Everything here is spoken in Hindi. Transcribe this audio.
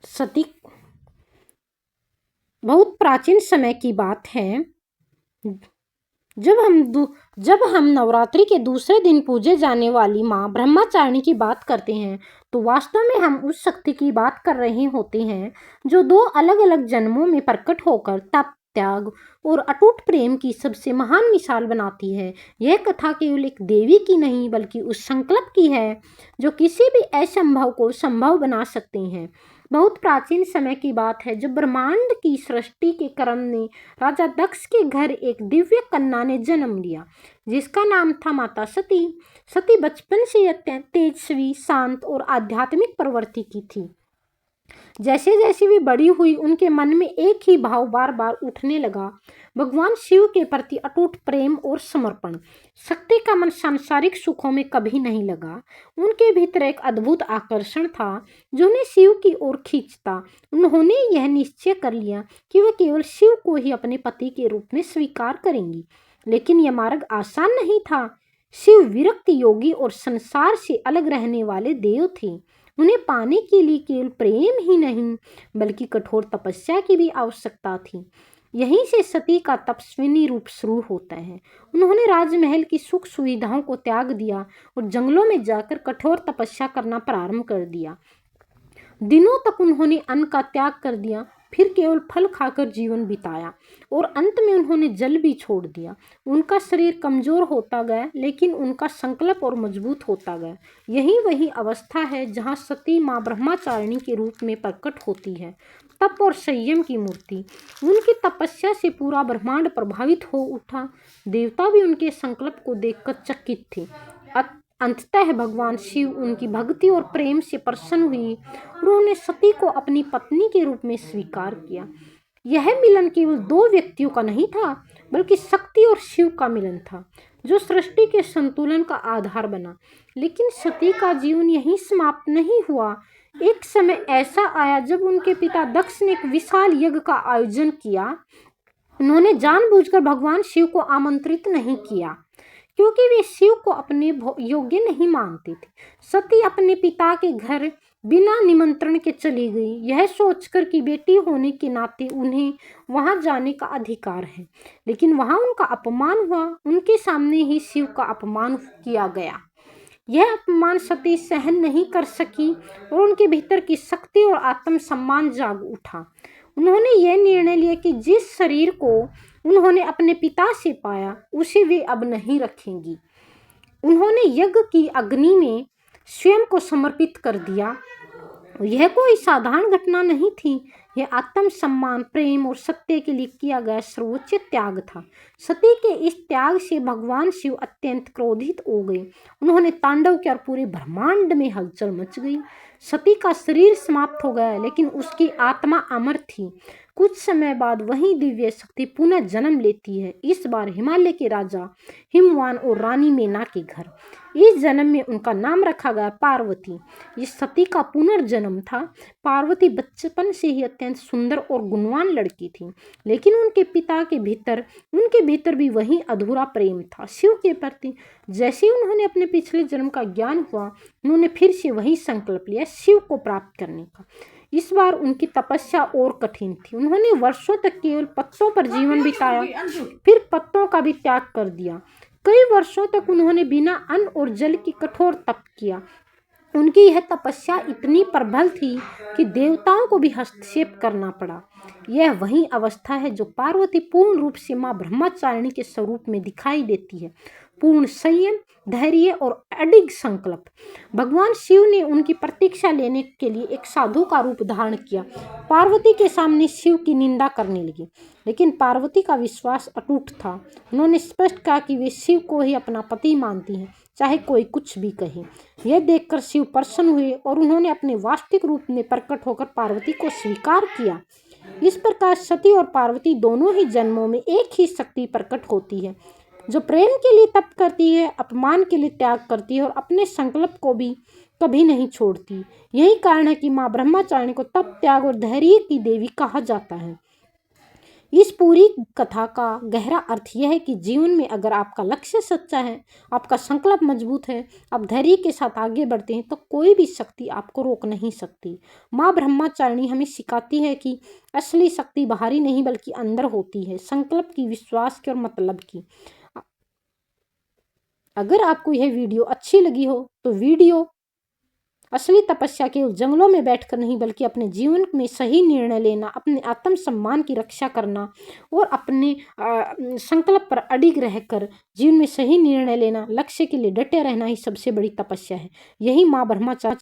सती बहुत प्राचीन समय की बात है। जब हम नवरात्रि के दूसरे दिन पूजे जाने वाली माँ ब्रह्मचारिणी की बात करते हैं तो वास्तव में हम उस शक्ति की बात कर रहे होते हैं जो दो अलग अलग जन्मों में प्रकट होकर तप, त्याग और अटूट प्रेम की सबसे महान मिसाल बनाती है। यह कथा केवल एक देवी की नहीं बल्कि उस संकल्प की है जो किसी भी असंभव को संभव बना सकते हैं। बहुत प्राचीन समय की बात है जब ब्रह्मांड की सृष्टि के क्रम ने राजा दक्ष के घर एक दिव्य कन्या ने जन्म लिया जिसका नाम था माता सती। सती बचपन से अत्यंत तेजस्वी, शांत और आध्यात्मिक प्रवृत्ति की थी। जैसे जैसे वे बड़ी हुई उनके मन में एक ही भाव बार बार उठने लगा, भगवान शिव के प्रति अटूट प्रेम और समर्पण। शक्ति का मन सांसारिक सुखों में कभी नहीं लगा। उनके भीतर एक अद्भुत आकर्षण था जो उन्हें शिव की ओर खींचता। उन्होंने यह निश्चय कर लिया कि वे केवल शिव को ही अपने पति के रूप में स्वीकार करेंगी। लेकिन यह मार्ग आसान नहीं था। शिव विरक्त योगी और संसार से अलग रहने वाले देव थे। उन्हें पाने के लिए केवल प्रेम ही नहीं बल्कि कठोर तपस्या की भी आवश्यकता थी। यहीं से सती का तपस्विनी रूप शुरू होता है। उन्होंने राजमहल की सुख सुविधाओं को त्याग दिया और जंगलों में जाकर कठोर तपस्या करना प्रारंभ कर दिया। दिनों तक उन्होंने अन्न का त्याग कर दिया, फिर केवल फल खाकर जीवन बिताया और अंत में उन्होंने जल भी छोड़ दिया। उनका शरीर कमजोर होता गया लेकिन उनका संकल्प और मजबूत होता गया। यही वही अवस्था है जहाँ सती माँ ब्रह्मचारिणी के रूप में प्रकट होती है, तप और संयम की मूर्ति। उनकी तपस्या से पूरा ब्रह्मांड प्रभावित हो उठा। देवता भी उनके संकल्प को देखकर चकित थे। अंततः भगवान शिव उनकी भक्ति और प्रेम से प्रसन्न हुई और उन्होंने सती को अपनी पत्नी के रूप में स्वीकार किया। यह मिलन केवल दो व्यक्तियों का नहीं था बल्कि शक्ति और शिव का मिलन था जो सृष्टि के संतुलन का आधार बना। लेकिन सती का जीवन यहीं समाप्त नहीं हुआ। एक समय ऐसा आया जब उनके पिता दक्ष ने एक विशाल यज्ञ का आयोजन किया। उन्होंने जानबूझकर भगवान शिव को आमंत्रित नहीं किया क्योंकि वे शिव को अपने योग्य नहीं मानते थे। सती अपने पिता के घर बिना निमंत्रण के चली गई, यह सोचकर कि बेटी होने के नाते उन्हें वहां जाने का अधिकार है। लेकिन वहां उनका अपमान हुआ। उनके सामने ही शिव का अपमान किया गया। यह अपमान सती सहन नहीं कर सकी और उनके भीतर की शक्ति और आत्मसम्मान जाग उठा। उन्होंने यह निर्णय लिया कि जिस शरीर को उन्होंने अपने पिता से पाया उसे वे अब नहीं रखेंगी। उन्होंने यज्ञ की अग्नि में स्वयं को समर्पित कर दिया। यह कोई साधारण घटना नहीं थी, यह आत्मसम्मान, प्रेम और सत्य के लिए किया गया सर्वोच्च त्याग था। सती के इस त्याग से भगवान शिव अत्यंत क्रोधित हो गए। उन्होंने तांडव किया और पूरे ब्रह्मांड में हलचल मच गई। सती का शरीर समाप्त हो गया लेकिन उसकी आत्मा अमर थी। कुछ समय बाद वही दिव्य शक्ति पुनः जन्म लेती है, इस बार हिमालय के राजा हिमवान और रानी मेना के घर। इस जन्म में उनका नाम रखा गया पार्वती। ये सती का पुनर्जन्म था। पार्वती बचपन से ही अत्यंत सुंदर और गुणवान लड़की थी, लेकिन उनके भीतर भी वही अधूरा प्रेम था शिव के प्रति। जैसे उन्होंने अपने पिछले जन्म का ज्ञान हुआ, उन्होंने फिर से वही संकल्प लिया शिव को प्राप्त करने का। इस बार उनकी तपस्या और कठिन थी। उन्होंने वर्षों तक केवल पत्तों पर जीवन बिताया, फिर पत्तों का भी त्याग कर दिया। कई वर्षों तक उन्होंने बिना अन्न और जल की कठोर तप किया। उनकी यह तपस्या इतनी प्रबल थी कि देवताओं को भी हस्तक्षेप करना पड़ा। यह वही अवस्था है जो पार्वती पूर्ण रूप से माँ ब्रह्मचारिणी के स्वरूप में दिखाई देती है। पूर्ण संयम, धैर्य और अडिग संकल्प। भगवान शिव ने उनकी प्रतीक्षा लेने के लिए एक साधु का रूप धारण किया। पार्वती के सामने शिव की निंदा करने लगी, लेकिन पार्वती का विश्वास अटूट था। उन्होंने स्पष्ट कहा कि वे शिव को ही अपना पति मानती हैं, चाहे कोई कुछ भी कहे। यह देखकर शिव प्रसन्न हुए और उन्होंने अपने वास्तविक रूप में प्रकट होकर पार्वती को स्वीकार किया। इस प्रकार सती और पार्वती दोनों ही जन्मों में एक ही शक्ति प्रकट होती है जो प्रेम के लिए तप करती है, अपमान के लिए त्याग करती है और अपने संकल्प को भी कभी नहीं छोड़ती। यही कारण है कि माँ ब्रह्मचारिणी को तप, त्याग और धैर्य की देवी कहा जाता है। इस पूरी कथा का गहरा अर्थ यह है कि जीवन में अगर आपका लक्ष्य सच्चा है, आपका संकल्प मजबूत है, आप धैर्य के साथ आगे बढ़ते हैं तो कोई भी शक्ति आपको रोक नहीं सकती। माँ ब्रह्मचारिणी हमें सिखाती है कि असली शक्ति बाहरी नहीं बल्कि अंदर होती है, संकल्प की, विश्वास की और मतलब की। अगर आपको यह वीडियो अच्छी लगी हो तो वीडियो असली तपस्या केवल जंगलों में बैठकर नहीं बल्कि अपने जीवन में सही निर्णय लेना, अपने आत्मसम्मान की रक्षा करना और अपने संकल्प पर अडिग रहकर जीवन में सही निर्णय लेना, लक्ष्य के लिए डटे रहना ही सबसे बड़ी तपस्या है। यही माँ ब्रह्मचारिणी